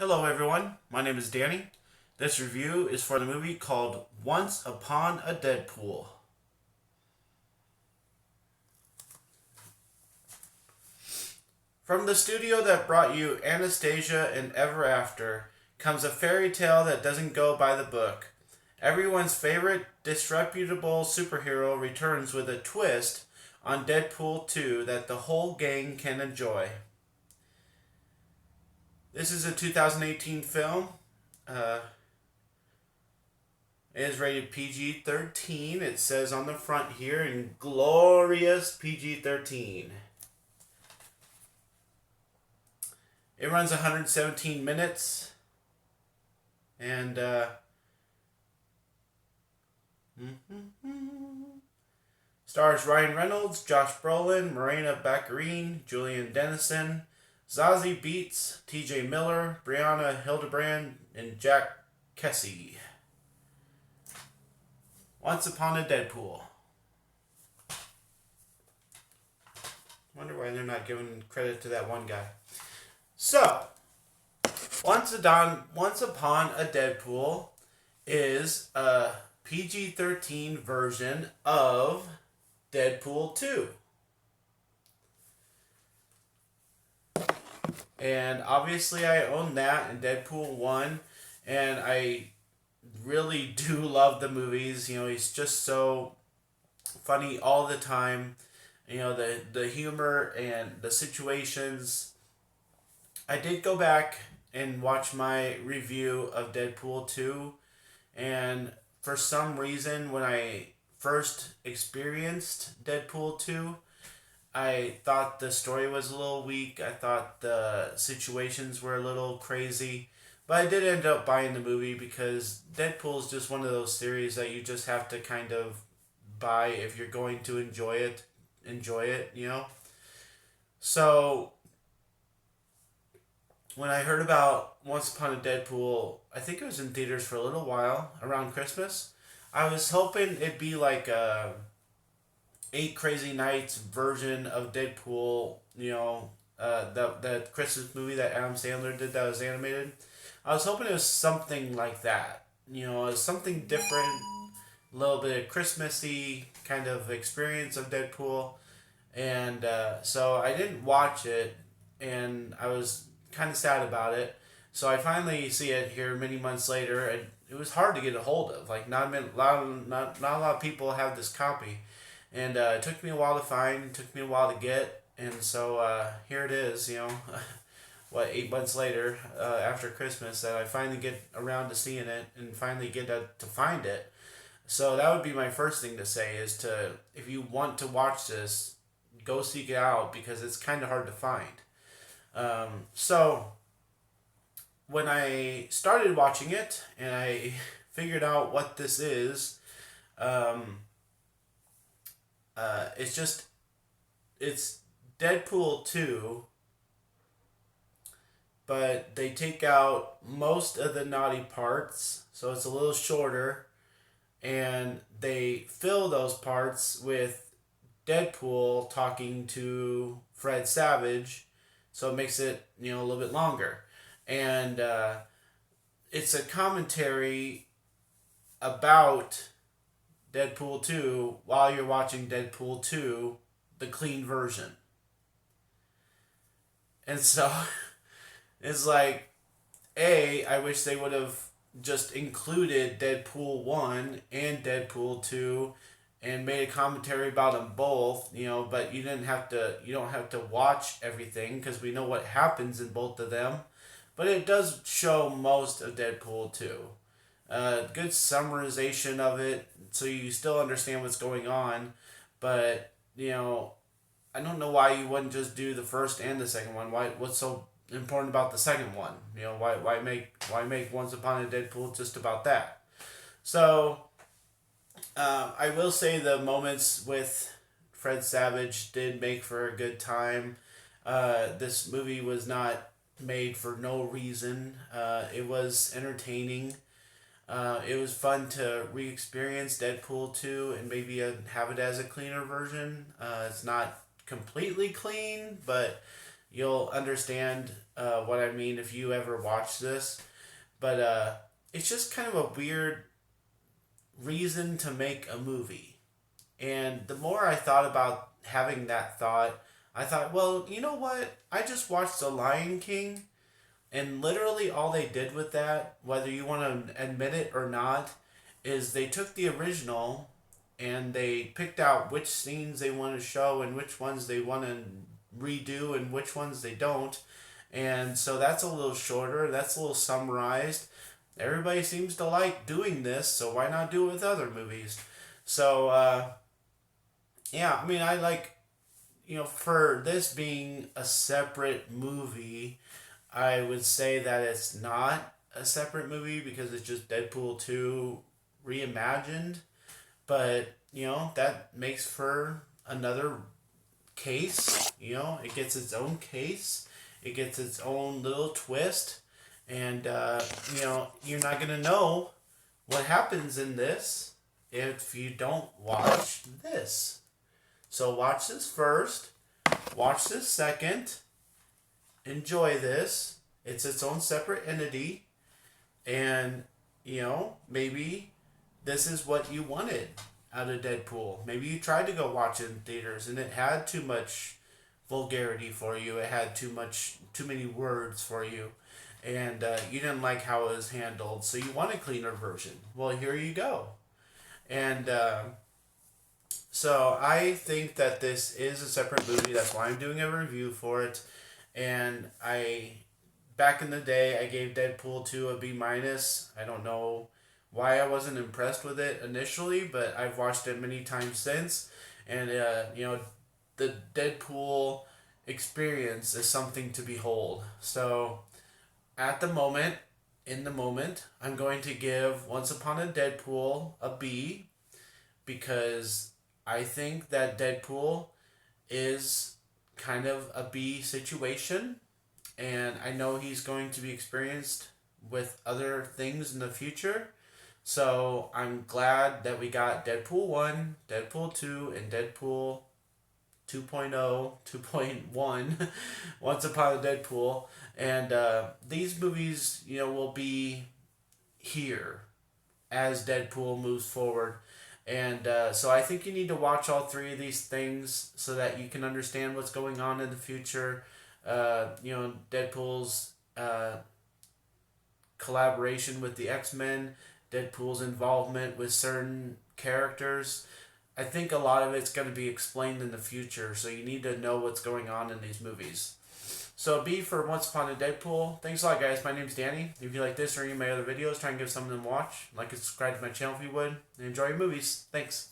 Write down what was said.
Hello everyone, my name is Danny. This review is for the movie called Once Upon a Deadpool. From the studio that brought you Anastasia and Ever After comes a fairy tale that doesn't go by the book. Everyone's favorite disreputable superhero returns with a twist on Deadpool 2 that the whole gang can enjoy. This is a 2018 film. Uh, It is rated PG 13. It says on the front here in glorious PG 13. It runs 117 minutes. And, stars Ryan Reynolds, Josh Brolin, Morena Baccarin, Julian Dennison, Zazie Beetz, TJ Miller, Brianna Hildebrand, and Jack Kesey. Once Upon a Deadpool. Wonder why they're not giving credit to that one guy. So, Once Upon a Deadpool is a PG-13 version of Deadpool 2. And obviously I own that and Deadpool 1, and I really do love the movies. You know, he's just so funny all the time. You know, the humor and the situations. I did go back and watch my review of Deadpool 2, and for some reason when I first experienced Deadpool 2, I thought the story was a little weak. I thought the situations were a little crazy. But I did end up buying the movie because Deadpool is just one of those series that you just have to kind of buy if you're going to enjoy it. You know? So, when I heard about Once Upon a Deadpool, I think it was in theaters for a little while, around Christmas. I was hoping it'd be like a Eight Crazy Nights version of Deadpool, you know, the Christmas movie that Adam Sandler did that was animated. I was hoping it was something like that. You know, it was something different, a little bit of Christmassy kind of experience of Deadpool. And so I didn't watch it, and I was kind of sad about it. So I finally see it here many months later, and it was hard to get a hold of. Like, not a not a lot of people have this copy. And it took me a while to find, took me a while to get, and so here it is, you know, 8 months later, after Christmas, that I finally get around to seeing it and finally get to find it. So that would be my first thing to say is to, if you want to watch this, go seek it out because it's kind of hard to find. So when I started watching it and I figured out what this is, it's Deadpool 2, but they take out most of the naughty parts, so it's a little shorter, and they fill those parts with Deadpool talking to Fred Savage, so it makes it, you know, a little bit longer. And it's a commentary about Deadpool 2 while you're watching Deadpool 2, the clean version. And so it's like, I wish they would have just included Deadpool 1 and Deadpool 2 and made a commentary about them both, you know, but you don't have to watch everything because we know what happens in both of them. But it does show most of Deadpool 2. Good summarization of it, so you still understand what's going on. But, you know, I don't know why you wouldn't just do the first and the second one. What's so important about the second one? You know, why make Once Upon a Deadpool just about that? So, I will say the moments with Fred Savage did make for a good time. This movie was not made for no reason. It was entertaining. It was fun to re-experience Deadpool 2 and maybe have it as a cleaner version. It's not completely clean, but you'll understand what I mean if you ever watch this. But it's just kind of a weird reason to make a movie. And the more I thought about having that thought, I thought, well, you know what? I just watched The Lion King, and literally all they did with that, whether you want to admit it or not, is they took the original and they picked out which scenes they want to show and which ones they want to redo and which ones they don't. And so that's a little shorter, that's a little summarized. Everybody seems to like doing this, so why not do it with other movies? So, yeah, I mean, I like, for this being a separate movie, I would say that it's not a separate movie because it's just Deadpool 2 reimagined. But, that makes for another case. It gets its own case, it gets its own little twist. And, you're not going to know what happens in this if you don't watch this. So watch this first, watch this second, enjoy this. It's its own separate entity. And, maybe this is what you wanted out of Deadpool. Maybe you tried to go watch it in theaters and it had too much vulgarity for you. It had too many words for you. And you didn't like how it was handled, so you want a cleaner version. Well, here you go. And so I think that this is a separate movie. That's why I'm doing a review for it. And back in the day, I gave Deadpool 2 a B minus. I don't know why I wasn't impressed with it initially, but I've watched it many times since. And, the Deadpool experience is something to behold. So, in the moment, I'm going to give Once Upon a Deadpool a B because I think that Deadpool is kind of a B situation, and I know he's going to be experienced with other things in the future. So I'm glad that we got Deadpool 1, Deadpool 2, and Deadpool 2.0, 2.1, Once Upon a Deadpool. And these movies, will be here as Deadpool moves forward. And so I think you need to watch all three of these things so that you can understand what's going on in the future. Deadpool's collaboration with the X-Men, Deadpool's involvement with certain characters. I think a lot of it's going to be explained in the future, so you need to know what's going on in these movies. So B for Once Upon a Deadpool. Thanks a lot, guys. My name's Danny. If you like this or any of my other videos, try and give some of them a watch. Like and subscribe to my channel if you would. And enjoy your movies. Thanks.